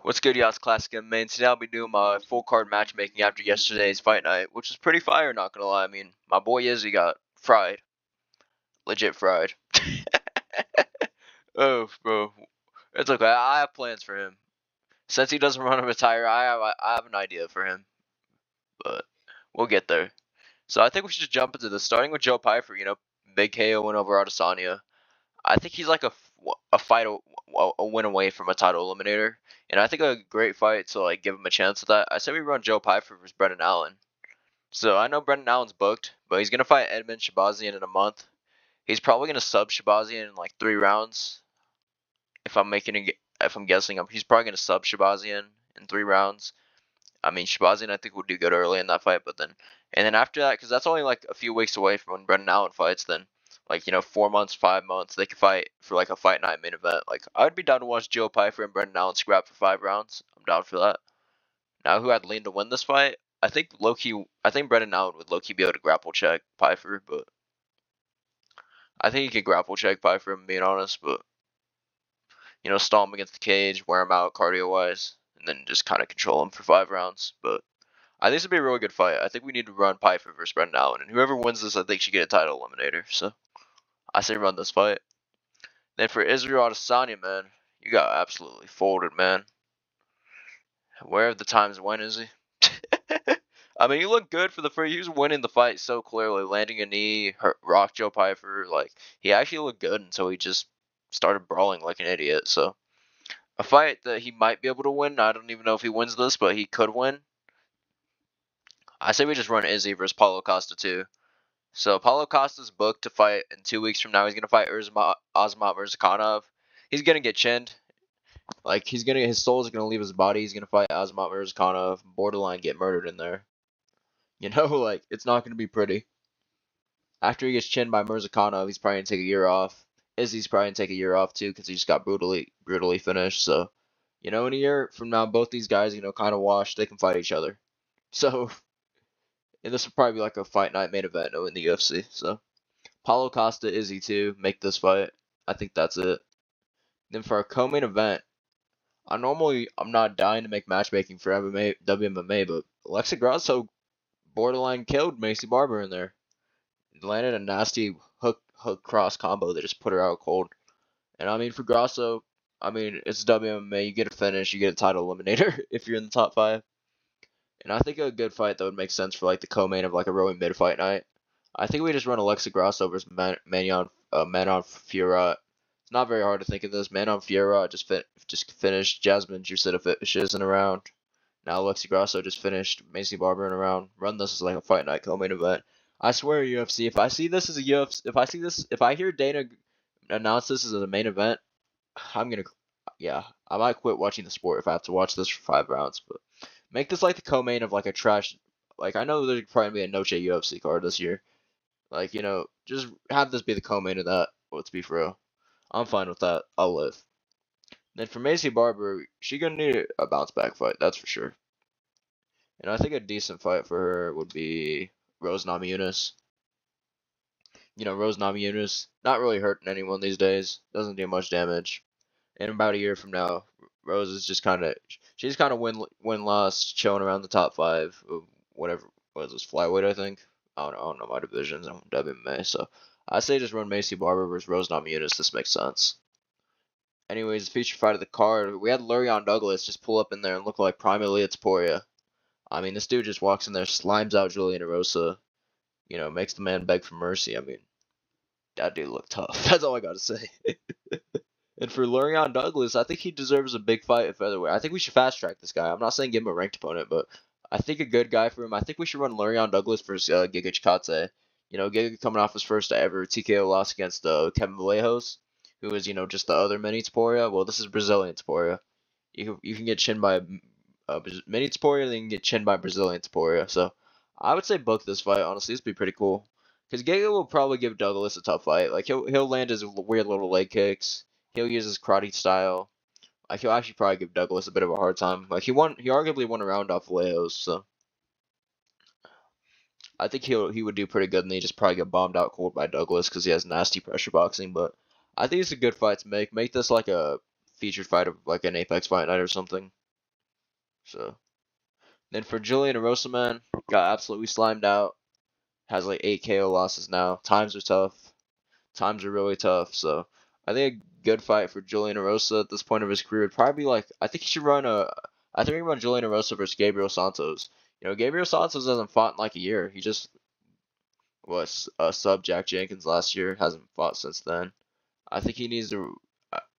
What's good, y'all? It's Classic MMA. Today I'll be doing my full card matchmaking after yesterday's fight night, which was pretty fire, not gonna lie. I mean, my boy Izzy got fried. Legit fried. Oh, bro. It's okay. I have plans for him. Since he doesn't want to retire, I have an idea for him. But we'll get there. So I think we should just jump into this, starting with Joe Pyfer, big KO win over Adesanya. I think he's like a fight a win away from a title eliminator, and I think a great fight to like give him a chance at that. I say we run Joe Pyfer versus Brendan Allen. So I know Brendan Allen's booked, but he's gonna fight Edmund Shabazian in a month. He's probably gonna sub Shabazian in like 3 rounds. If I'm guessing, he's probably gonna sub Shabazian in 3 rounds. I mean, Shabazian I think would do good early in that fight, but then after that, because that's only like a few weeks away from when Brendan Allen fights, then like 4 months, 5 months, they could fight for like a fight night main event. Like I would be down to watch Joe Pyfer and Brendan Allen scrap for 5 rounds. I'm down for that. Now, who I'd lean to win this fight? I think Brendan Allen would low key be able to grapple check Pyfer, but I think he could grapple check Pyfer. I'm being honest, but stall him against the cage, wear him out cardio wise, and then just kind of control him for 5 rounds. But I think this would be a really good fight. I think we need to run Pyfer versus Brendan Allen, and whoever wins this, I think should get a title eliminator. So I say run this fight. Then for Israel Adesanya, man, you got absolutely folded, man. Where are the times when is he? I mean, he looked good for the first. He was winning the fight so clearly, landing a knee, rock Joe Pyfer. Like he actually looked good until he just started brawling like an idiot. So a fight that he might be able to win. I don't even know if he wins this, but he could win. I say we just run Izzy versus Paulo Costa too. So Paulo Costa's booked to fight in 2 weeks from now. He's gonna fight Azamat Murzakanov. He's gonna get chinned. Like his soul is gonna leave his body. He's gonna fight Azamat Murzakanov, borderline get murdered in there. Like it's not gonna be pretty. After he gets chinned by Murzakanov, he's probably gonna take a year off. Izzy's probably gonna take a year off too because he just got brutally finished. So, in a year from now, both these guys, kind of washed. They can fight each other. So, and this will probably be like a fight night main event in the UFC. So, Paulo Costa, Izzy too, make this fight. I think that's it. Then for our co-main event, I'm not dying to make matchmaking for WMMA, but Alexa Grasso borderline killed Macy Barber in there. Landed a nasty hook cross combo that just put her out cold. And I mean for Grasso, I mean it's WMMA, you get a finish, you get a title eliminator if you're in the top 5. And I think a good fight that would make sense for like the co-main of like a really mid-fight night. I think we just run Alexa Grasso versus Manon Fiorot. It's not very hard to think of this. Manon Fiorot just finished Jasmine Jusita in a round. Now Alexa Grasso just finished Macy Barber in a round. Run this as like a fight night co-main event. I swear, UFC, if I see this as a UFC, if I hear Dana announce this as a main event, I might quit watching the sport if I have to watch this for 5 rounds. But make this like the co-main of like a trash. Like I know there's probably be a Noche UFC card this year. Like just have this be the co-main of that. Let's be for real. I'm fine with that. I'll live. Then for Macy Barber, she gonna need a bounce back fight, that's for sure. And I think a decent fight for her would be Rose Namajunas. Rose Namajunas, not really hurting anyone these days. Doesn't do much damage. And about a year from now, Rose is she's kind of win-loss, chilling around the top 5 of whatever, what is this, flyweight, I think? I don't know my divisions. I'm WMA, so I say just run Macy Barber versus Rose Namajunas. This makes sense. Anyways, feature fight of the card, we had Lurion Douglas just pull up in there and look like Prime Elite Topuria. I mean, this dude just walks in there, slimes out Julian Erosa, makes the man beg for mercy. I mean, that dude looked tough. That's all I gotta say. And for Lurion Douglas, I think he deserves a big fight at featherweight. I think we should fast track this guy. I'm not saying give him a ranked opponent, but I think a good guy for him. I think we should run Lurion Douglas versus Giga Chikadze. Giga coming off his first ever TKO loss against Kevin Vallejos, who is, just the other mini Topuria. Well, this is Brazilian Topuria. You can get chinned by mini Topuria, then you can get chinned by Brazilian Topuria. So I would say book this fight. Honestly, this would be pretty cool. Because Giga will probably give Douglas a tough fight. Like he'll land his weird little leg kicks. He'll use his karate style. Like he'll actually probably give Douglas a bit of a hard time. Like he arguably won a round off Vallejos, so I think he would do pretty good, and he just probably get bombed out cold by Douglas because he has nasty pressure boxing. But I think it's a good fight to make. Make this like a featured fight of like an Apex fight night or something. So then for Julian Erosa, man, got absolutely slimed out. Has like 8 KO losses now. Times are tough. Times are really tough. So I think a good fight for Julian Erosa at this point of his career would probably be like, I think he should run a. I think he run Julian Erosa versus Gabriel Santos. Gabriel Santos hasn't fought in like a year. He just was sub Jack Jenkins last year. Hasn't fought since then. I think he needs to.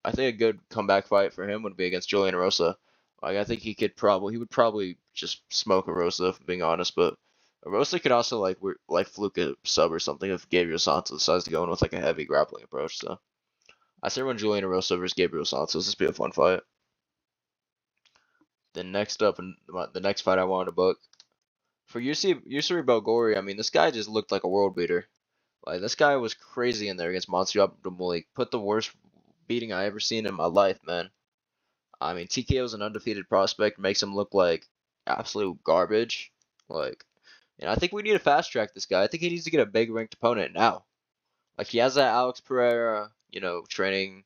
I think a good comeback fight for him would be against Julian Erosa. Like I think he would probably just smoke Erosa, if I'm being honest. But Erosa could also like fluke a sub or something if Gabriel Santos decides to go in with like a heavy grappling approach. So I say run Julian Erosa versus Gabriel Santos. This would be a fun fight. Then next up, and the next fight I wanted to book for Yusri Belgori. I mean, this guy just looked like a world beater. Like this guy was crazy in there against Monsieur Abdulmalik. Put the worst beating I ever seen in my life, man. I mean, TKO is an undefeated prospect, makes him look like absolute garbage. Like, and I think we need to fast track this guy. I think he needs to get a big ranked opponent now. Like he has that Alex Pereira, training.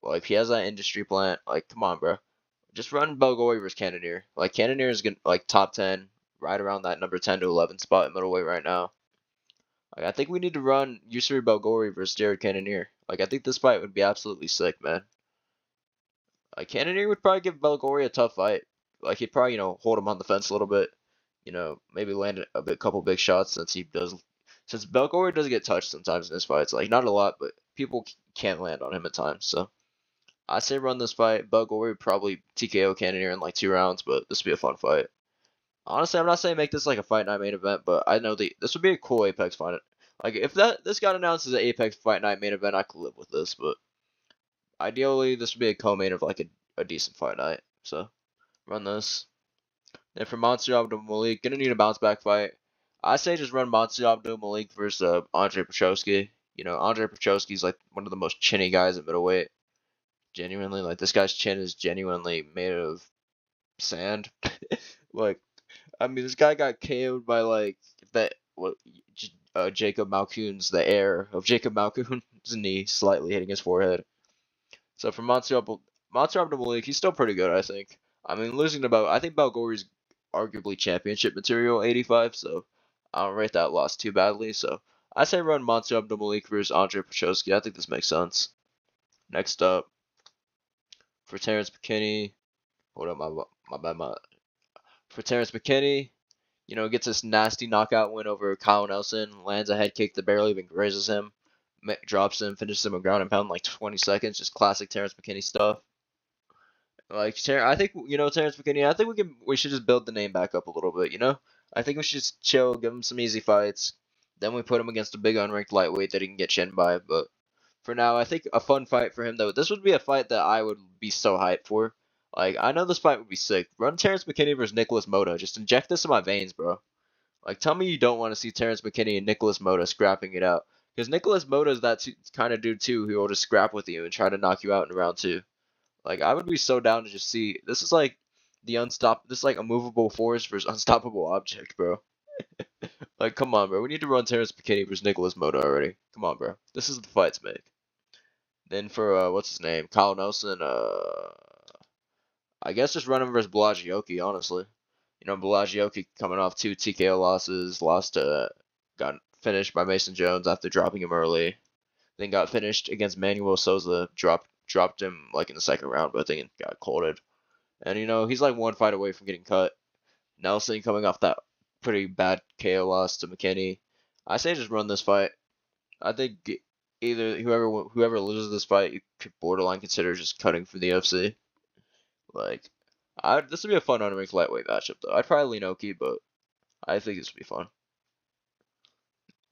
Like he has that industry plant. Like, come on, bro. Just run Belgori versus Cannonier. Like Cannonier is gonna like top 10, right around that number 10 to 11 spot at middleweight right now. Like I think we need to run Yusri Belgori versus Jared Cannonier. Like I think this fight would be absolutely sick, man. Like Cannonier would probably give Belgori a tough fight. Like he'd probably, hold him on the fence a little bit. Maybe land couple big shots since Belgori does get touched sometimes in his fights. Like not a lot, but people can't land on him at times. So I say run this fight. Belgori would probably TKO Cannonier in like 2 rounds, but this would be a fun fight. Honestly, I'm not saying make this like a fight night main event, but I know this would be a cool Apex fight. Like if this got announced as an Apex fight night main event, I could live with this. But ideally, this would be a co-main of like a decent fight night. So run this. Then for Monsieur Abdulmalik, gonna need a bounce back fight. I say just run Monsieur Abdulmalik versus Andre Petroski. Andre Petroski's like one of the most chinny guys at middleweight. Genuinely, like this guy's chin is genuinely made of sand. Like, I mean, this guy got KO'd by like that. Jacob Malkoon's the heir of Jacob Malkoon's knee slightly hitting his forehead. So for Monsieur Abdulmalik, he's still pretty good, I think. I mean, I think Belgori's arguably championship material 85, so I don't rate that loss too badly. So I say run Monsieur Abdulmalik versus Andre Petroski. I think this makes sense. Next up, for Terrence McKinney, hold up, my bad, for Terrence McKinney, gets this nasty knockout win over Kyle Nelson, lands a head kick that barely even grazes him, drops him, finishes him with ground and pound in like 20 seconds, just classic Terrence McKinney stuff. Like I think Terrence McKinney. I think we should just build the name back up a little bit. I think we should just chill, give him some easy fights. Then we put him against a big unranked lightweight that he can get chinned by. But for now, I think a fun fight for him though. This would be a fight that I would be so hyped for. Like I know this fight would be sick. Run Terrence McKinney versus Nicholas Mota. Just inject this in my veins, bro. Like tell me you don't want to see Terrence McKinney and Nicholas Mota scrapping it out. Because Nicholas Mota is that kind of dude too who will just scrap with you and try to knock you out in round 2. Like I would be so down to just see. This is like This is like a movable force versus unstoppable object, bro. Like come on, bro. We need to run Terrence McKinney versus Nicholas Mota already. Come on, bro. This is the fights make. Then for what's his name, Kyle Nelson. I guess just run him versus Blagioki. Honestly, Blagioki coming off 2 TKO losses, got finished by Mason Jones after dropping him early. Then got finished against Manuel Souza. Dropped him like in the second round, but I think it got colded. And he's like one fight away from getting cut. Nelson coming off that pretty bad KO loss to McKinney. I say just run this fight. I think either whoever loses this fight, you could borderline consider just cutting from the UFC. Like, this would be a fun unranked lightweight matchup though. I'd probably lean Oki, but I think this would be fun.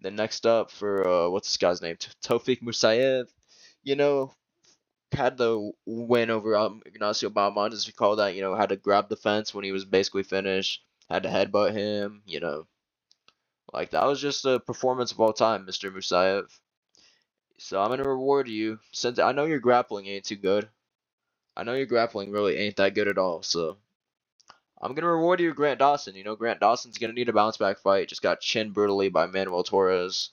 Then next up for what's this guy's name? Tofik Musayev. Had the win over Ignacio Bahamondes, as we call that. Had to grab the fence when he was basically finished. Had to headbutt him. Like that was just a performance of all time, Mr. Musayev. So I'm gonna reward you since I know your grappling ain't too good. I know your grappling really ain't that good at all. So I'm gonna reward you, Grant Dawson. Grant Dawson's gonna need a bounce back fight. Just got chinned brutally by Manuel Torres.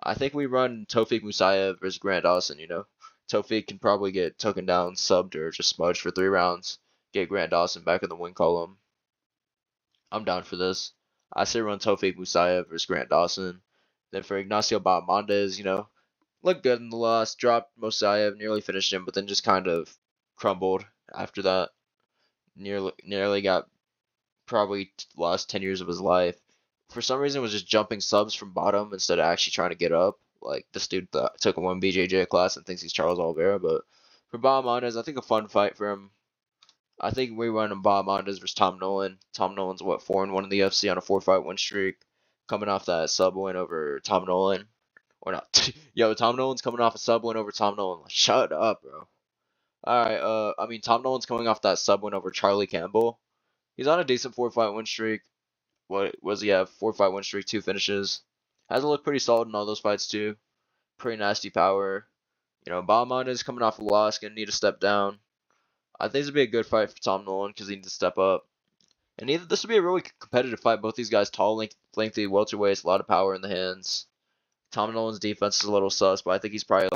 I think we run Tofik Musayev versus Grant Dawson. Tofik can probably get taken down, subbed, or just smudged for 3 rounds. get Grant Dawson back in the win column. I'm down for this. I say run Tofik Musayev versus Grant Dawson. Then for Ignacio Bahamondes, looked good in the loss, dropped Musayev, nearly finished him, but then just kind of crumbled after that. Nearly got probably lost 10 years of his life. For some reason, was just jumping subs from bottom instead of actually trying to get up. Like, this dude took a 1 BJJ class and thinks he's Charles Oliveira, but for Bahamondes, I think a fun fight for him. I think we run him Bahamondes versus Tom Nolan. Tom Nolan's, 4-1 in the UFC on a 4-fight win streak, coming off that sub win over Tom Nolan. Or not. Yo, Tom Nolan's coming off a sub win over Tom Nolan. Like, shut up, bro. Alright, Tom Nolan's coming off that sub win over Charlie Campbell. He's on a decent 4-fight win streak. What was he have? 4-fight win streak, 2 finishes. Hasn't looked pretty solid in all those fights too. Pretty nasty power. Bahamondes coming off a loss, gonna need to step down. I think this would be a good fight for Tom Nolan because he needs to step up. And this would be a really competitive fight. Both these guys tall, lengthy welterweights, a lot of power in the hands. Tom Nolan's defense is a little sus, but I think he's probably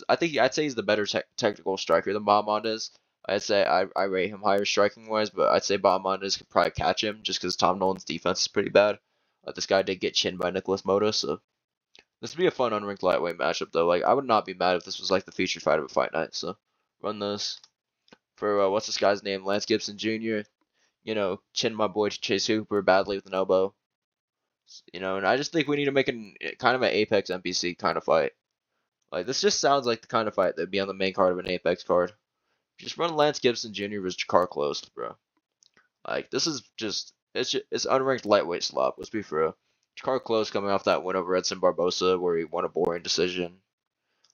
I'd say he's the better technical striker than Bahamondes. I'd say I rate him higher striking wise, but I'd say Bahamondes could probably catch him just because Tom Nolan's defense is pretty bad. This guy did get chinned by Nicholas Mota, so this would be a fun unranked lightweight matchup though. Like, I would not be mad if this was like the featured fight of a fight night. So run this for what's this guy's name? Lance Gibson Jr. Chinned my boy Chase Hooper badly with an elbow. And I just think we need to make kind of an Apex NPC kind of fight. Like, this just sounds like the kind of fight that'd be on the main card of an Apex card. Just run Lance Gibson Jr. versus Jakar Close, bro. Like, this is it's unranked lightweight slop. Let's be for real. Jakar Close coming off that win over Edson Barbosa where he won a boring decision.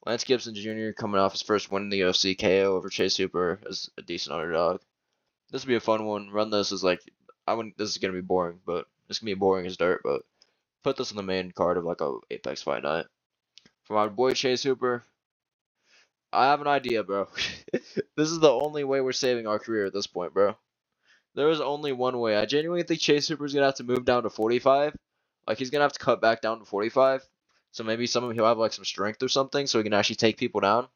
Lance Gibson Jr. coming off his first win in the UFC KO over Chase Hooper as a decent underdog. This would be a fun one. Run this as this is gonna be boring, but it's gonna be boring as dirt, but put this on the main card of like a Apex fight night. For my boy Chase Hooper, I have an idea, bro. This is the only way we're saving our career at this point, bro. There is only one way. I genuinely think Chase Hooper's gonna have to move down to 45. Like, he's gonna have to cut back down to 45. So maybe he'll have like some strength or something, so he can actually take people down.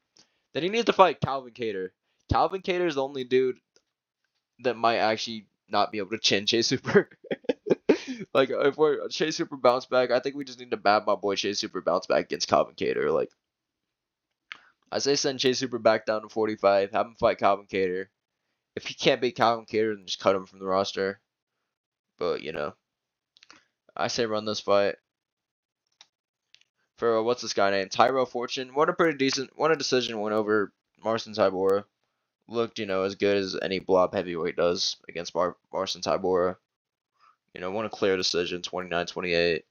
Then he needs to fight Calvin Kattar. Calvin Kattar is the only dude that might actually not be able to chin Chase Hooper. Like, if we're Chase Hooper bounce back, I think we just need to bab my boy Chase Hooper bounce back against Calvin Kattar. Like, I say send Chase Hooper back down to 45, have him fight Calvin Kattar. If he can't beat Calvin Kattar, then just cut him from the roster. But, I say run this fight. For, what's this guy named? Tyrell Fortune. What a decision win over Marcin Tybura. Looked, as good as any blob heavyweight does against Marcin Tybura. Won a clear decision, 29-28.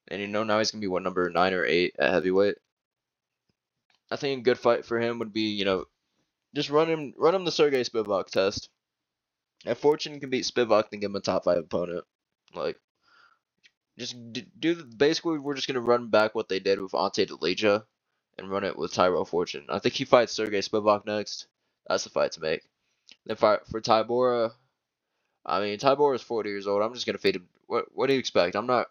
And now he's going to be number 9 or 8 at heavyweight. I think a good fight for him would be, just run him the Sergey Spivak test. If Fortune can beat Spivak, then give him a top 5 opponent. Like, just basically, we're just going to run back what they did with Ante Delija and run it with Tyrell Fortune. I think he fights Sergey Spivak next. That's the fight to make. Then for Tybura, Tybura is 40 years old. I'm just going to fade him. What do you expect? I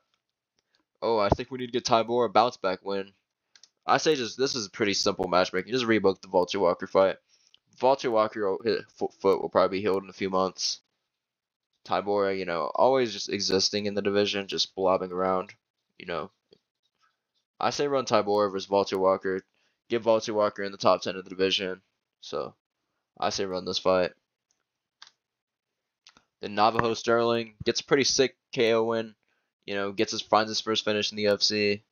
think we need to get Tybura a bounce back win. I say this is pretty simple matchmaking. Just rebook the Vulture Walker fight. Vulture Walker foot will probably be healed in a few months. Tybura, always just existing in the division, just blobbing around. I say run Tybura versus Vulture Walker. Get Vulture Walker in the top 10 of the division. So, I say run this fight. Then Navajo Sterling gets a pretty sick KO win. Finds his first finish in the UFC.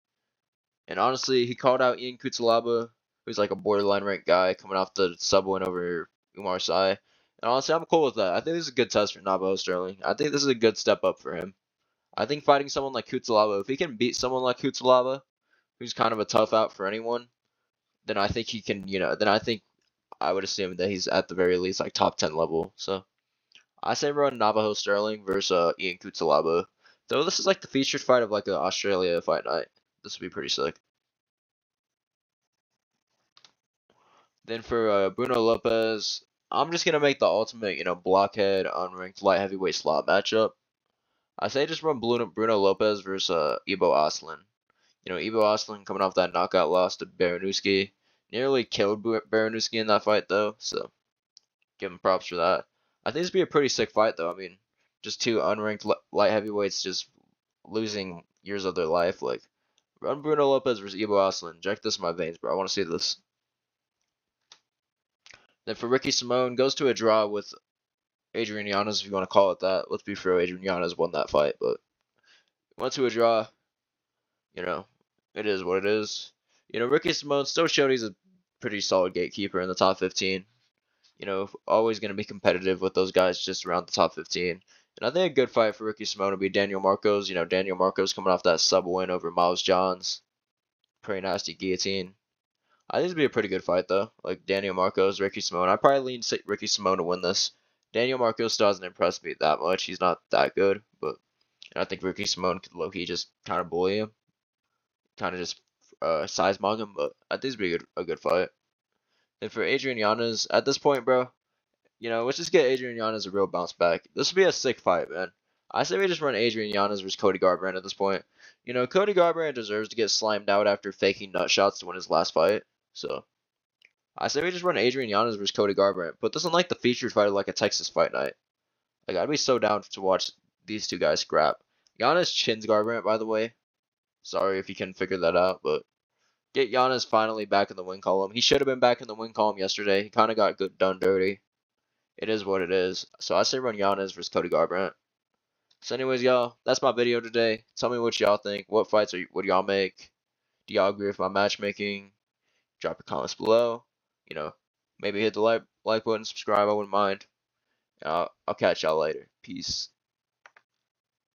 And honestly, he called out Ian Kutsalaba, who's like a borderline ranked guy coming off the sub win over Umar Sy. And honestly, I'm cool with that. I think this is a good test for Navajo Sterling. I think this is a good step up for him. I think fighting someone like Kutsalaba, if he can beat someone like Kutsalaba, who's kind of a tough out for anyone, then I think he can, then I think I would assume that he's at the very least like top 10 level. So I say run Navajo Sterling versus Ian Kutsalaba. Though this is like the featured fight of like an Australia fight night. This would be pretty sick. Then for Bruno Lopez, I'm just going to make the ultimate, blockhead unranked light heavyweight slot matchup. I say just run Bruno Lopez versus Ibo Aslan. Ibo Aslan coming off that knockout loss to Baranowski. Nearly killed Baranowski in that fight, though, so give him props for that. I think this would be a pretty sick fight, though. I mean, just two unranked light heavyweights just losing years of their life. Like, run Bruno Lopez versus Ivo Aslan. Inject this in my veins, bro. I want to see this. Then for Ricky Simone, goes to a draw with Adrian Yanez, if you want to call it that. Let's be fair, Adrian Yanez won that fight, but went to a draw. You know, it is what it is. Ricky Simone still showed he's a pretty solid gatekeeper in the top 15. Always going to be competitive with those guys just around the top 15. And I think a good fight for Ricky Simone would be Daniel Marcos. Daniel Marcos coming off that sub win over Miles Johns. Pretty nasty guillotine. I think it'd be a pretty good fight, though. Like Daniel Marcos, Ricky Simone. I probably lean Ricky Simone to win this. Daniel Marcos still hasn't impressed me that much. He's not that good, but I think Ricky Simone could low-key just kind of bully him. Kind of just size mong him, but I think it'd be a good fight. And for Adrian Yanez, at this point, bro, let's just get Adrian Yanez a real bounce back. This would be a sick fight, man. I say we just run Adrian Yanez versus Cody Garbrandt at this point. Cody Garbrandt deserves to get slimed out after faking nut shots to win his last fight. So, I say we just run Adrian Yanez versus Cody Garbrandt. Put this on like the featured fight of like a Texas fight night. Like, I'd be so down to watch these two guys scrap. Yanez chins Garbrandt, by the way. Sorry if you can figure that out, but get Giannis finally back in the win column. He should have been back in the win column yesterday. He kind of got done dirty. It is what it is. So I say run Giannis versus Cody Garbrandt. So anyways, y'all, that's my video today. Tell me what y'all think. What fights would y'all make? Do y'all agree with my matchmaking? Drop your comments below. Maybe hit the like button, subscribe. I wouldn't mind. I'll catch y'all later. Peace.